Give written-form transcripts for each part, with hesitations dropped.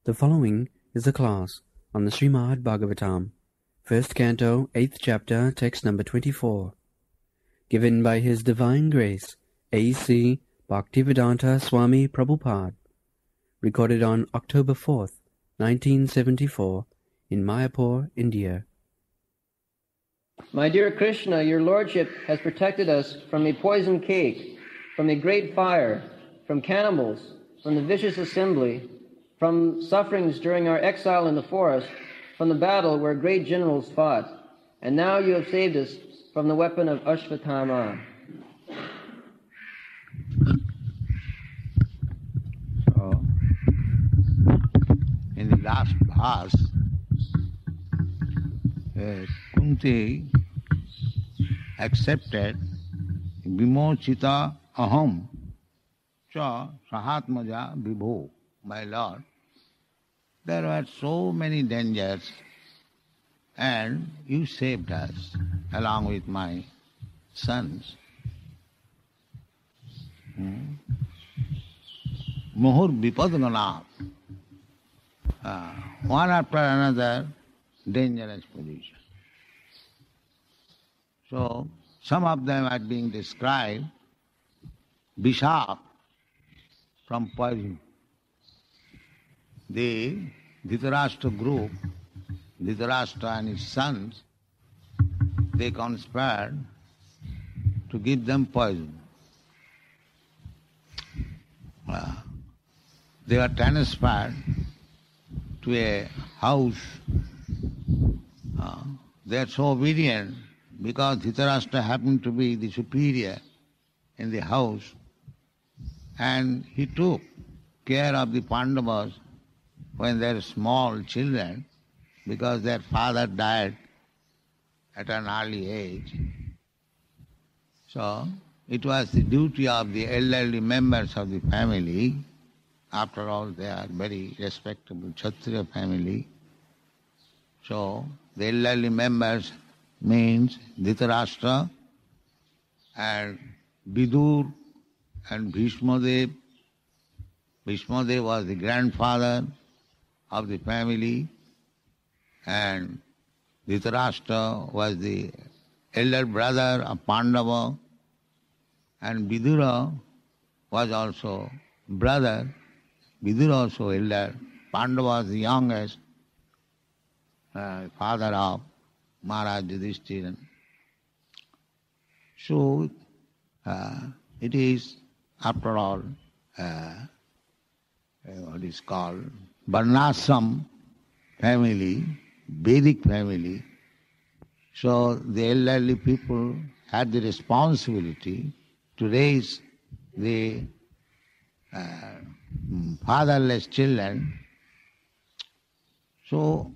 The following is a class on the Srimad Bhagavatam, 1st Canto, 8th Chapter, text number 24, given by His Divine Grace, A.C. Bhaktivedanta Swami Prabhupada, recorded on October 4th, 1974, in Mayapur, India. My dear Krishna, your lordship has protected us from a poisoned cake, from a great fire, from cannibals, from the vicious assembly, from sufferings during our exile in the forest, from the battle where great generals fought, and now you have saved us from the weapon of Ashvatthama. So, in the last verse, Kunti accepted Vimochita aham cha sahatmaja vibho, my Lord. There were so many dangers and you saved us along with my sons. Muhur vipadgana, one after another dangerous position. So, some of them are being described, Vishak from poison. The Dhritarashtra group, Dhritarashtra and his sons, they conspired to give them poison. They were transferred to a house. They are so obedient because Dhritarashtra happened to be the superior in the house, and he took care of the Pandavas when they were small children, because their father died at an early age. So it was the duty of the elderly members of the family. After all, they are very respectable Kshatriya family. So the elderly members means Dhritarashtra and Vidur and Bhishmadev. Bhishmadev was the grandfather of the family, and Dhritarashtra was the elder brother of Pandava, and Vidura was also brother. Vidura also elder. Pandava was the youngest, father of Maharaj Yudhishthira. So it is, after all, what is called Varnashram family, Vedic family. So the elderly people had the responsibility to raise the fatherless children. So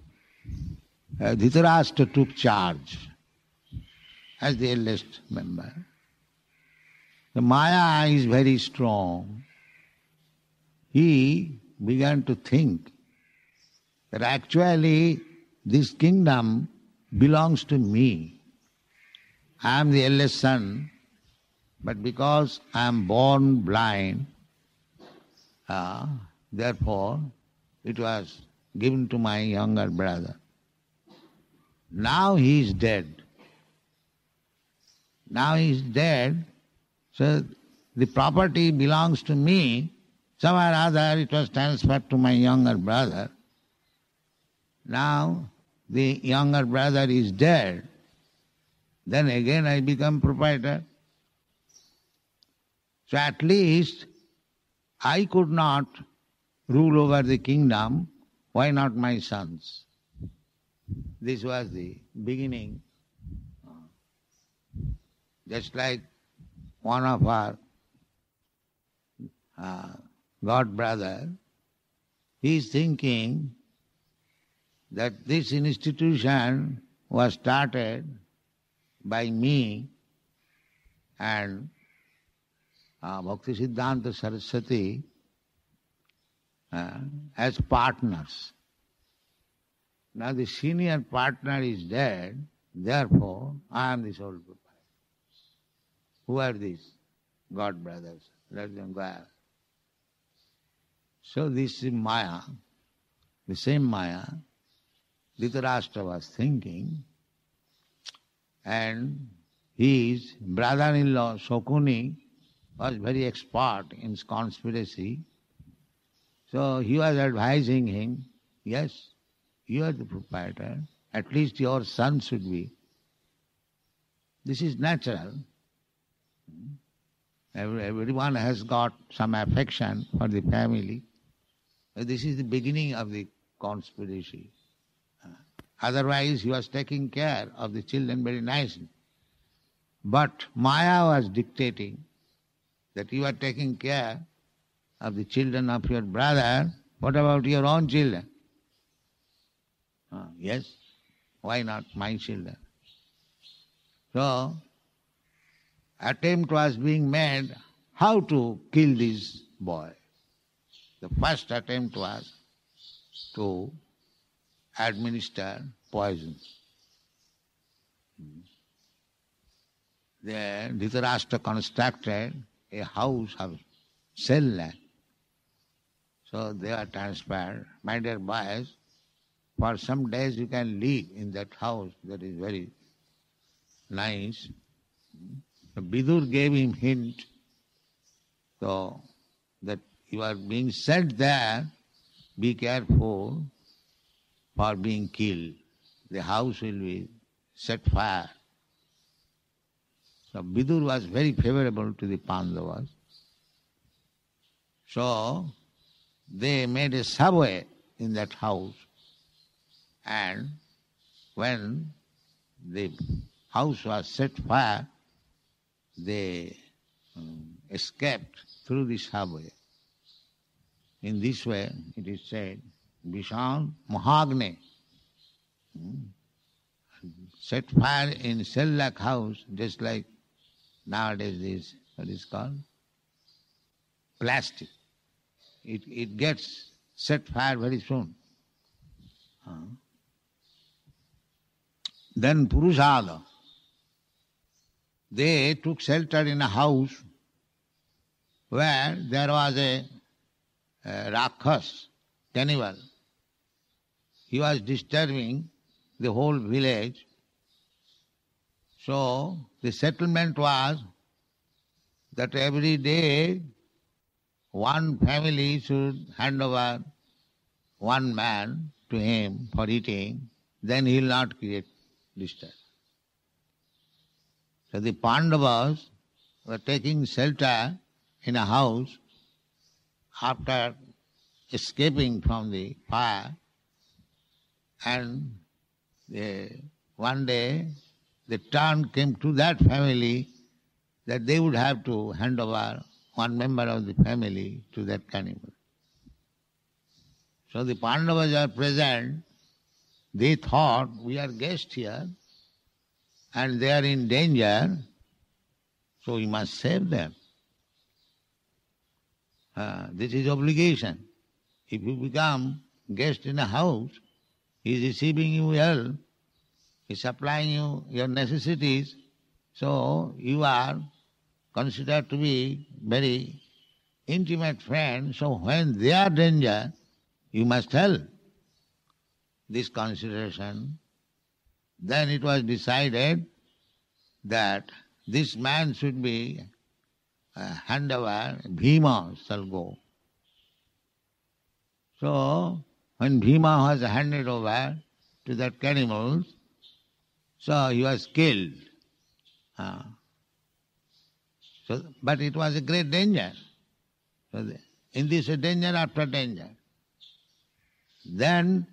Dhritarashtra took charge as the eldest member. The Maya is very strong. He began to think that actually this kingdom belongs to me. I am the eldest son, but because I am born blind, therefore it was given to my younger brother. Now he is dead. Now he is dead, so the property belongs to me. Somewhere or other it was transferred to my younger brother. Now the younger brother is dead. Then again I become proprietor. So at least I could not rule over the kingdom. Why not my sons? This was the beginning. Just like one of our god brother, he is thinking that this institution was started by me and Bhakti Siddhanta Saraswati as partners. Now the senior partner is dead, therefore I am the sole proprietor. Who are these god brothers? Let them go out. So this is Maya. the same Maya, Dhritarashtra was thinking, and his brother-in-law Shokuni was very expert in conspiracy. So he was advising him, yes, you are the proprietor, at least your son should be. This is natural. Everyone has got some affection for the family. This is the beginning of the conspiracy. Otherwise, he was taking care of the children very nicely. But Maya was dictating that you are taking care of the children of your brother. What about your own children? Yes, why not my children? So, attempt was being made how to kill this boy. The first attempt was to administer poison. The Dhritarashtra constructed a house of cell land. So they are transferred. My dear boys, for some days you can live in that house that is very nice. Vidur gave him hint so that you are being sent there, be careful for being killed. The house will be set fire. So Vidur was very favorable to the Pandavas. So they made a subway in that house, and when the house was set fire, they escaped through the subway. In this way, it is said, Vishal Mahagne set fire in cell-like house, just like nowadays this, what is called? Plastic. It gets set fire very soon. Then Purushada, they took shelter in a house where there was a Rakhas, cannibal. He was disturbing the whole village. So the settlement was that every day one family should hand over one man to him for eating, then he will not create disturbance. So the Pandavas were taking shelter in a house after escaping from the fire, and one day the turn came to that family that they would have to hand over one member of the family to that cannibal. So the Pandavas are present. They thought, we are guests here and they are in danger, so we must save them. This is obligation. If you become guest in a house, he is receiving you well, he is supplying you your necessities, so you are considered to be very intimate friend, so when they are danger, you must help. This consideration, then it was decided that this man should be hand over, Bhima shall go. So when Bhima was handed over to that cannibal, so he was killed. But it was a great danger. So in this danger after danger. Then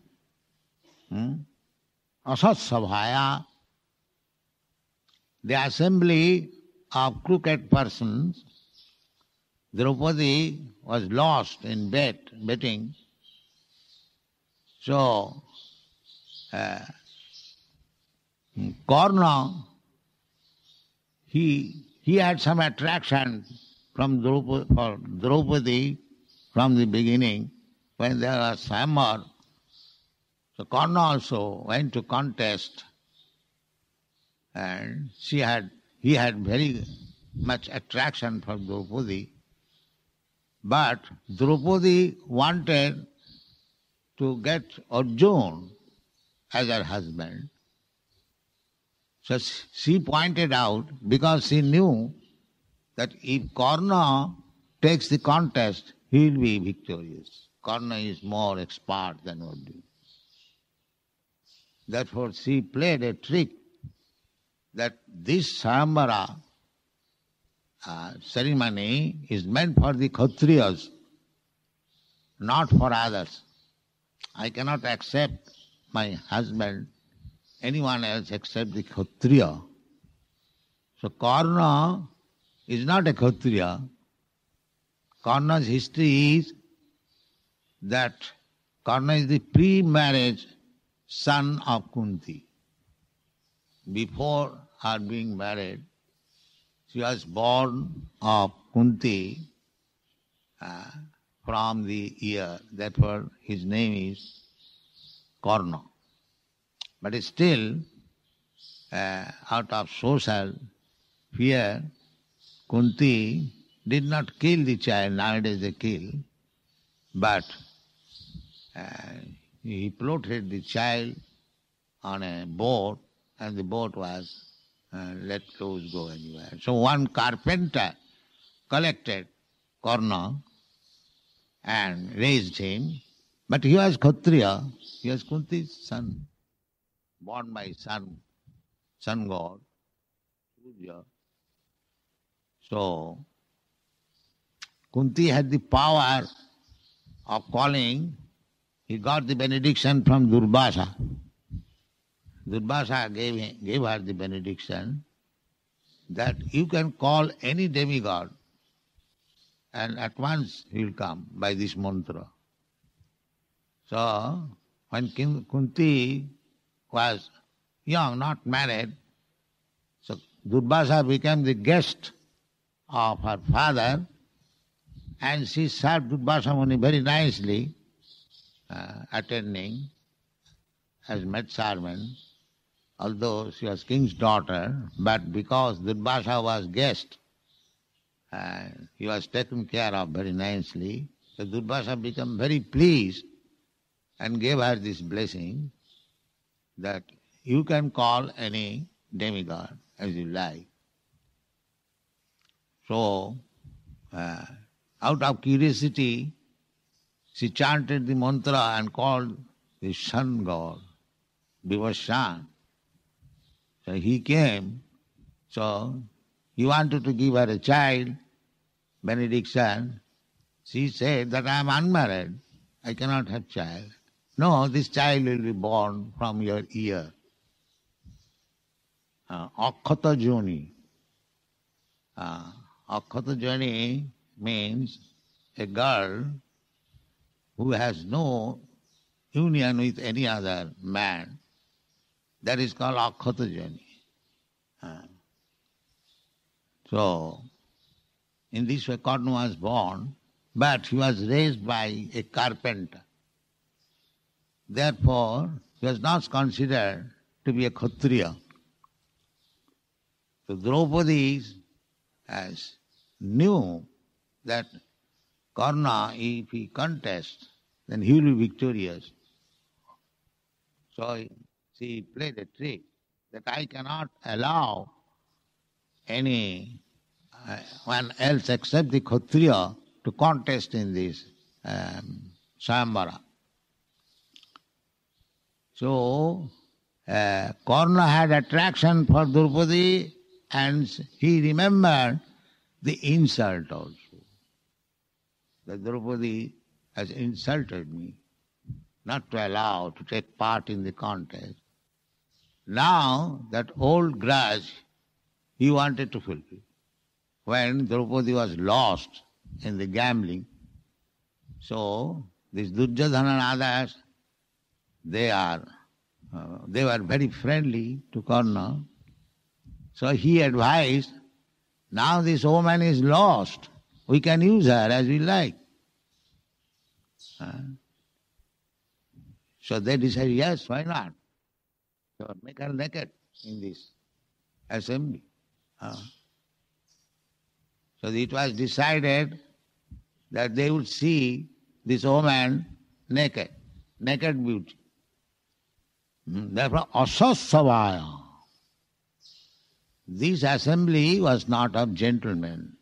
Asat Sabhaya, the assembly of crooked persons, Draupadi was lost in betting. So Karna, he had some attraction for Draupadi from the beginning when there was summer. So Karna also went to contest, and he had very much attraction for Draupadi. But Draupadi wanted to get Arjuna as her husband. So she pointed out, because she knew that if Karna takes the contest, he will be victorious. Karna is more expert than Arjuna. Therefore she played a trick that this Sayamvara ceremony is meant for the Kshatriyas, not for others. I cannot accept my husband, anyone else except the Kshatriya. So Karna is not a Kshatriya. Karna's history is that Karna is the pre-marriage son of Kunti. Before her being married, she was born of Kunti from the ear. Therefore his name is Karna. But still, out of social fear, Kunti did not kill the child. Nowadays they kill. But he floated the child on a boat, and the boat was let loose go anywhere. So one carpenter collected Karna and raised him, but he was Kshatriya, he was Kunti's son, born by sun god, Surya. So Kunti had the power of calling. He got the benediction from Durvasa. Durvasa gave her the benediction that you can call any demigod and at once he will come by this mantra. So when Kunti was young, not married, so Durvasa became the guest of her father, and she served Durvasa Muni very nicely, attending as maidservant, although she was king's daughter, but because Durvasa was guest, he was taken care of very nicely. So Durvasa became very pleased and gave her this blessing that you can call any demigod as you like. So, out of curiosity, she chanted the mantra and called the sun god, Vivashan. So he came, so he wanted to give her a child, benediction. She said that I am unmarried, I cannot have child. No, this child will be born from your ear. Akkhata Joni. Akkhata Joni means a girl who has no union with any other man. That is called Akkhata Joni. So, in this way Karna was born, but he was raised by a carpenter. Therefore, he was not considered to be a Kshatriya. So Draupadi knew that Karna, if he contests, then he will be victorious. So she played a trick that I cannot allow any one else except the Kshatriya to contest in this Sayamvara. So Karna had attraction for Draupadi, and he remembered the insult also. That Draupadi has insulted me, not to allow to take part in the contest. Now that old grudge he wanted to fulfill. When Draupadi was lost in the gambling, so these Duryodhana and others, they were very friendly to Karna. So he advised, now this woman is lost, we can use her as we like. So they decided, yes, why not? So make her naked in this assembly. So it was decided that they would see this woman naked. naked beauty. Therefore, asasavaya. This assembly was not of gentlemen.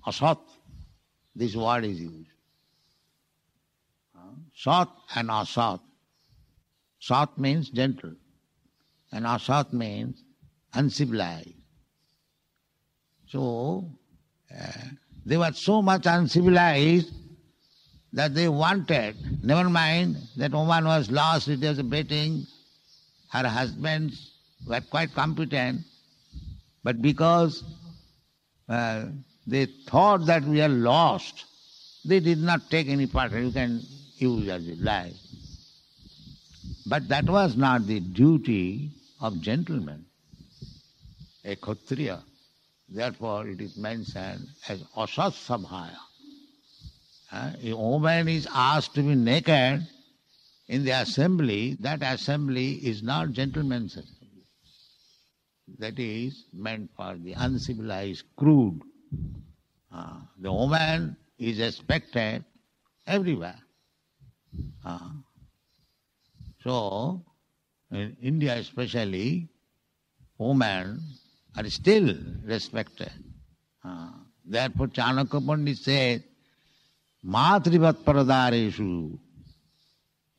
Asat, this word is used. Sat and asat. Sat means gentle, and asat means uncivilized. So, they were so much uncivilized that they wanted, never mind that woman was lost, it was a betting, her husbands were quite competent, but because they thought that we are lost, they did not take any part. You can use as you like. But that was not the duty of gentlemen, a Kshatriya. Therefore it is mentioned as asat sabhaya. A woman is asked to be naked in the assembly. That assembly is not gentleman's assembly. That is meant for the uncivilized, crude. The woman is expected everywhere. So, in India especially, women are still respected. Therefore Chanakya Pandit said, Matrivat paradareshu,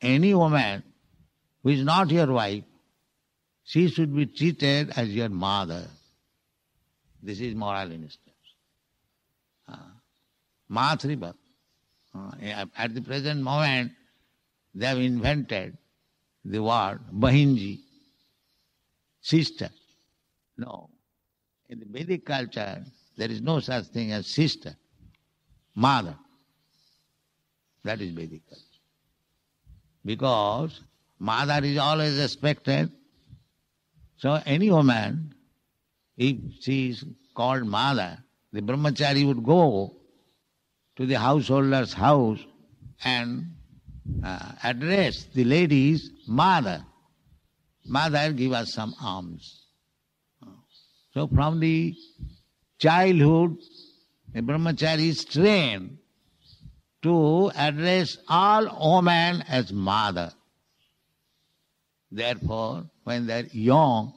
any woman who is not your wife, she should be treated as your mother. This is moral instance. Matrivat. At the present moment, they have invented the word Bahinji, sister. No. In the Vedic culture, there is no such thing as sister, mother. That is Vedic culture. Because mother is always respected. So any woman, if she is called mother, the brahmachari would go to the householder's house and address the lady's mother. Mother, give us some alms. So from the childhood, the brahmachari is trained to address all women as mother. Therefore, when they are young,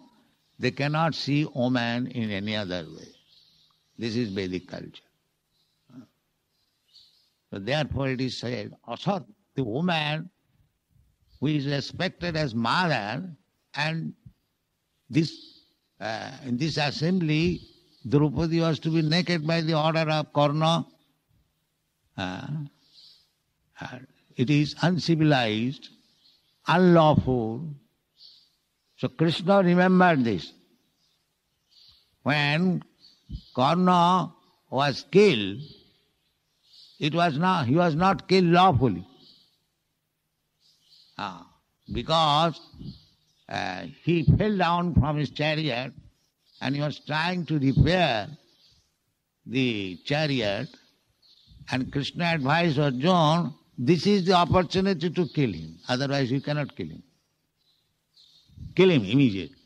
they cannot see woman in any other way. This is Vedic culture. So therefore it is said, asat, the woman who is respected as mother, and this in this assembly, Draupadi was to be naked by the order of Karna. It is uncivilized, unlawful. So Krishna remembered this. When Karna was killed, he was not killed lawfully. Because he fell down from his chariot and he was trying to repair the chariot, and Krishna advised Arjuna, this is the opportunity to kill him, otherwise you cannot kill him. Kill him immediately.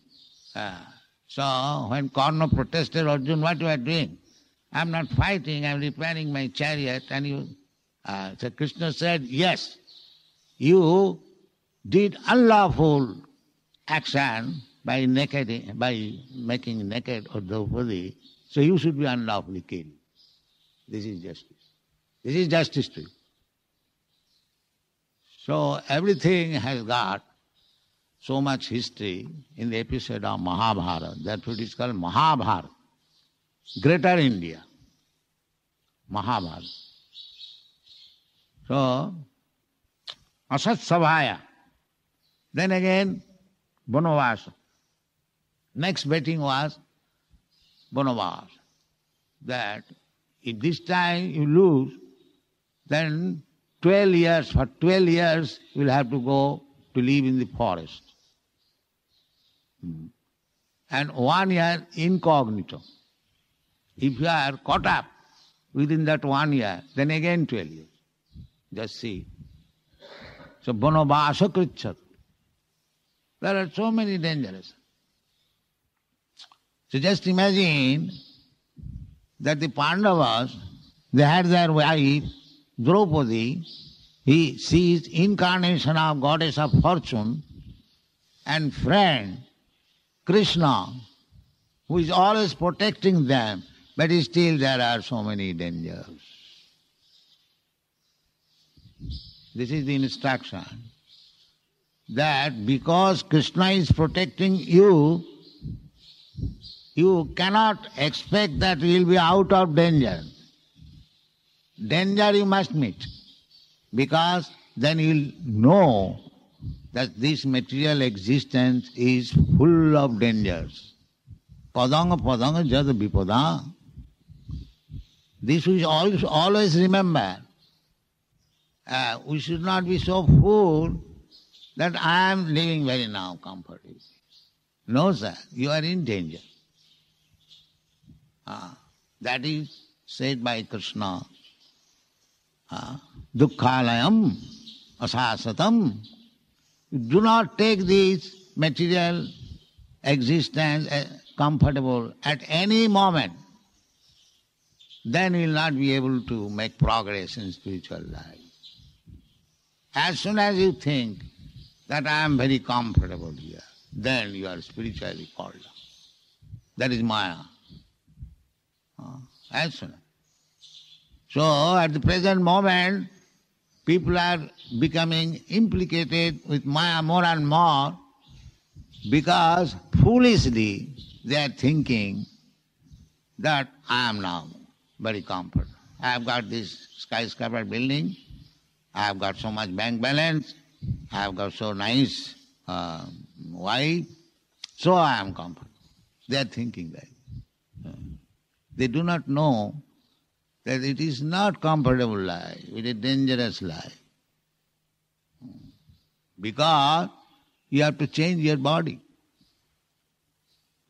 So when Karna protested, Arjuna, what you are doing? I am not fighting, I am repairing my chariot. And so Krishna said, yes, you did unlawful action by making naked Draupadi, so you should be unlawfully killed. This is justice. This is justice to you. So everything has got so much history in the episode of Mahabharata. Therefore it is called Mahabharata. Greater India. Mahabharata. So, asat sabhaya. Then again, Bonavasa. Next betting was Bonavasa. That if this time you lose, then 12 years, for 12 years you will have to go to live in the forest. And 1 year incognito. If you are caught up within that 1 year, then again 12 years. Just see. So Bonavasa krichat. There are so many dangers. So just imagine that the Pandavas, they had their wife, Draupadi, He sees incarnation of goddess of fortune and friend Krishna, who is always protecting them, but still there are so many dangers. This is the instruction, that because Krishna is protecting you, you cannot expect that you will be out of danger. Danger you must meet, because then you will know that this material existence is full of dangers. Padanga padanga jad vipada. This we should always remember. We should not be so fool that I am living very now comfortably. No, sir, you are in danger. That is said by Krishna. Dukkhalayam asasatam. Do not take this material existence comfortable at any moment. Then you will not be able to make progress in spiritual life. As soon as you think that I am very comfortable here, then you are spiritually called up. That is Maya. As soon as. So at the present moment, people are becoming implicated with Maya more and more because foolishly they are thinking that I am now very comfortable. I have got this skyscraper building, I have got so much bank balance, I have got so nice wife, so I am comfortable. They are thinking that. They do not know that it is not comfortable life, it is a dangerous life. Because you have to change your body.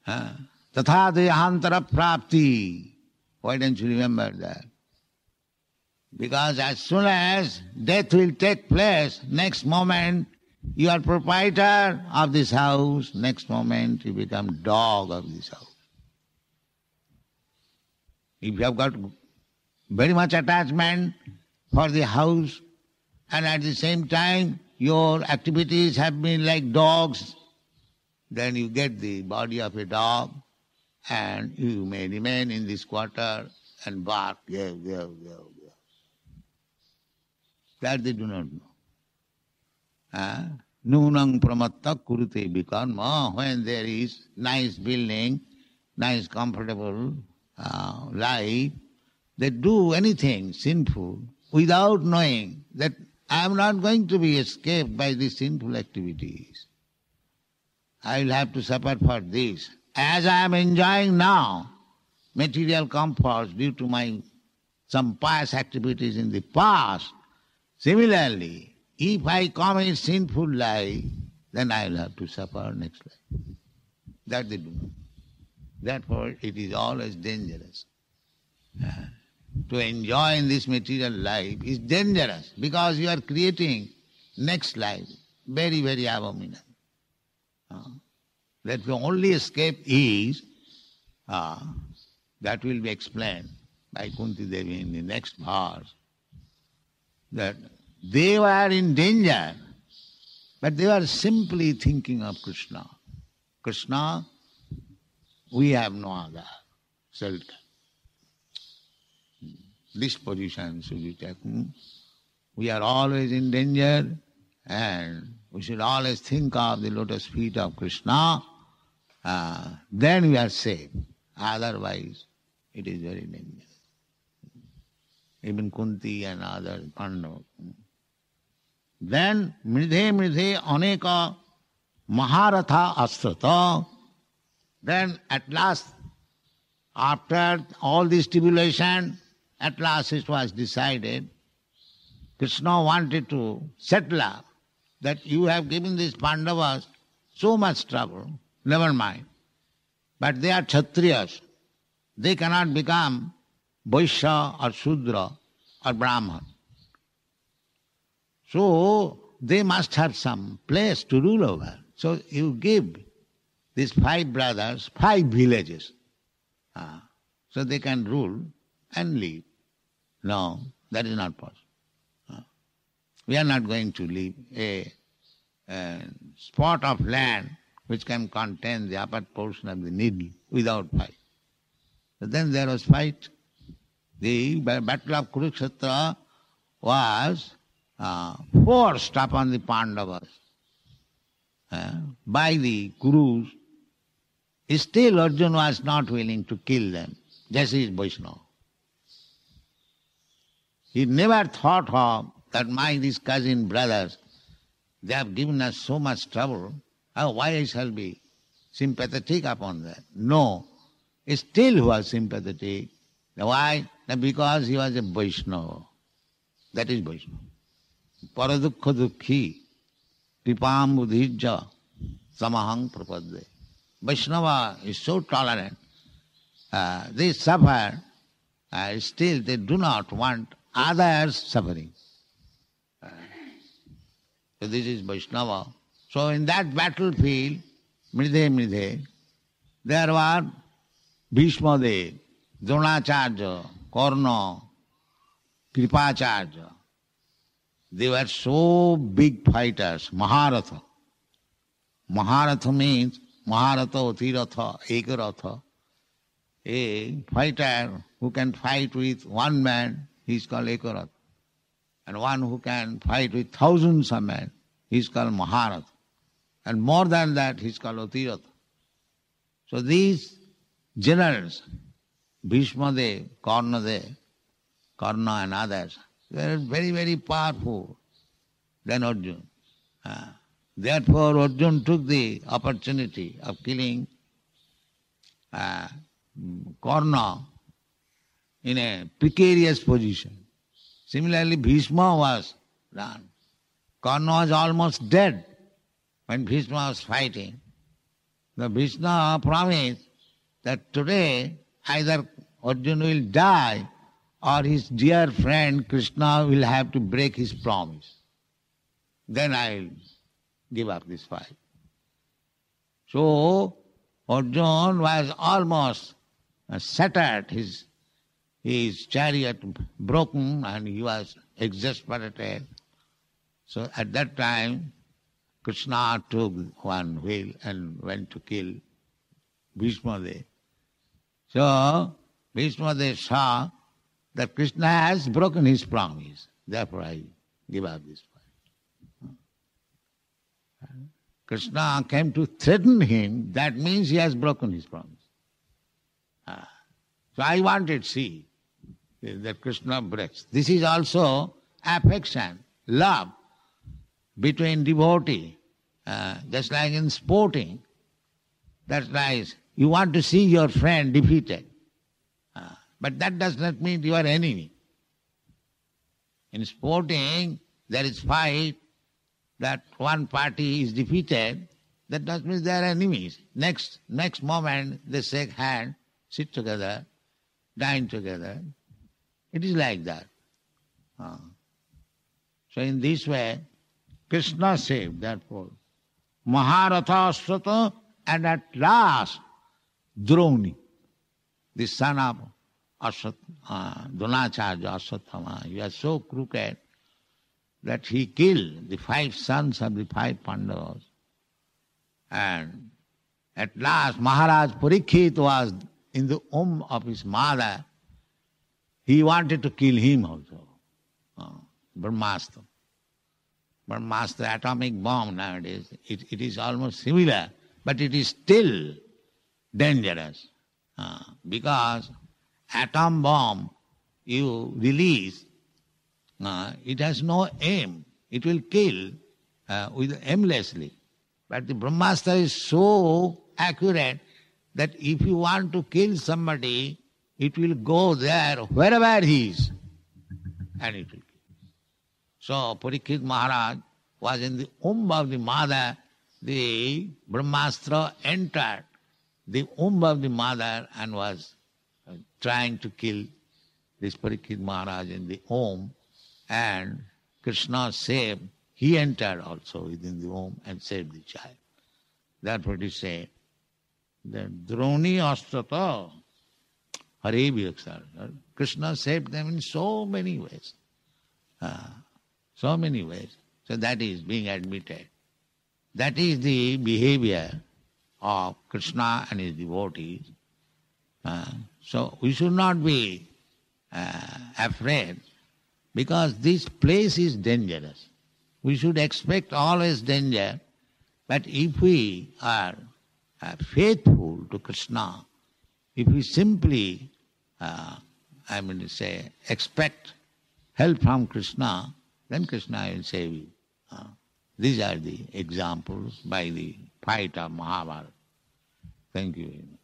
Tatha dehantara prapti. Why don't you remember that? Because as soon as death will take place, next moment you are proprietor of this house, next moment you become dog of this house. If you have got very much attachment for the house and at the same time your activities have been like dogs, then you get the body of a dog and you may remain in this quarter and bark, yeah. That they do not know. Nunang pramatta kurute bikarma. When there is nice building, nice comfortable life, they do anything sinful without knowing that I am not going to be escaped by these sinful activities. I will have to suffer for this. As I am enjoying now material comforts due to my some past activities in the past, similarly, if I commit sinful life, then I will have to suffer next life. That they do not. Therefore, it is always dangerous. To enjoy in this material life is dangerous because you are creating next life very, very abominable. That the only escape is, that will be explained by Kunti Devi in the next verse, that they were in danger, but they were simply thinking of Krishna. Krishna, we have no other shelter. This position should be taken. We are always in danger and we should always think of the lotus feet of Krishna. Then we are safe. Otherwise, it is very dangerous. Even Kunti and others, Pandava. Then, mridhe aneka maharatha astrata. Then at last, after all this tribulation, at last it was decided, Krishna wanted to settle up that you have given these Pandavas so much trouble, never mind. But they are Kshatriyas. They cannot become Vaishya or Shudra or Brahman. So they must have some place to rule over. So you give these 5 brothers 5 villages. So they can rule and live. No, that is not possible. We are not going to leave a spot of land which can contain the upper portion of the needle without fight. So then there was fight. The battle of Kurukshetra was forced upon the Pandavas by the Kurus. Still Arjuna was not willing to kill them. This is Vaishnava. He never thought of that these cousin brothers, they have given us so much trouble. Why I shall be sympathetic upon that? No. Still he was sympathetic. Why? Because he was a Vaishnava. That is Vaishnava. Paradukha dukhi kripam buddhijja samahang prapadde. Vaishnava is so tolerant. They suffer. Still they do not want others suffering. So this is Vaishnava. So in that battlefield, Mridhe, there were Bhishma Dev, Dronacharya, Karna, Kripacharya. They were so big fighters, Maharatha. Maharatha means Maharatha, Utiratha, Ekaratha. A fighter who can fight with one man, he is called Ekaratha. And one who can fight with thousands of men, he is called Maharatha. And more than that, he is called Utiratha. So these generals, Bhishma Dev, Karna and others, they are very, very powerful than Arjuna. Therefore, Arjuna took the opportunity of killing Karna in a precarious position. Similarly, Bhishma was done. Karna was almost dead when Bhishma was fighting. The Bhishma promised that today either Arjuna will die or his dear friend Krishna will have to break his promise. Then I will give up this fight. So Arjuna was almost shattered, his chariot broken, and he was exasperated. So at that time, Krishna took one wheel and went to kill Bhishma Dev. So Bhishma Dev saw that Krishna has broken his promise. Therefore I give up this fight. Krishna came to threaten him. That means he has broken his promise. So I wanted to see that Krishna breaks. This is also affection, love between devotee. Just like in sporting, that's nice. You want to see your friend defeated. But that does not mean you are enemy. In sporting, there is fight, that one party is defeated, that does mean they are enemies. Next moment they shake hands, sit together, dine together. It is like that. So in this way, Krishna saved, therefore, Maharatha Ashrata, and at last Droni, the son of Dronacharya Ashwatthama. He was so crooked that he killed the 5 sons of the 5 Pandavas. And at last Maharaj Parikshit was in the womb of his mother. He wanted to kill him also. Brahmastra. Brahmastra, atomic bomb nowadays, it is almost similar, but it is still dangerous. Because atom bomb you release, it has no aim. It will kill aimlessly. But the Brahmastra is so accurate that if you want to kill somebody, it will go there wherever he is, and it will kill. So Parikshit Maharaj was in the womb of the mother. The Brahmastra entered the womb of the mother and was trying to kill this Parikshit Maharaj in the womb, and Krishna saved. He entered also within the womb and saved the child. Therefore it is said that Droni Astrata Hare Bhyaksar. Krishna saved them in so many ways. So many ways. So that is being admitted. That is the behavior of Krishna and his devotees. So we should not be afraid, because this place is dangerous. We should expect always danger, but if we are faithful to Krishna, if we simply, expect help from Krishna, then Krishna will save you. These are the examples by the fight of Mahabharata. Thank you very much.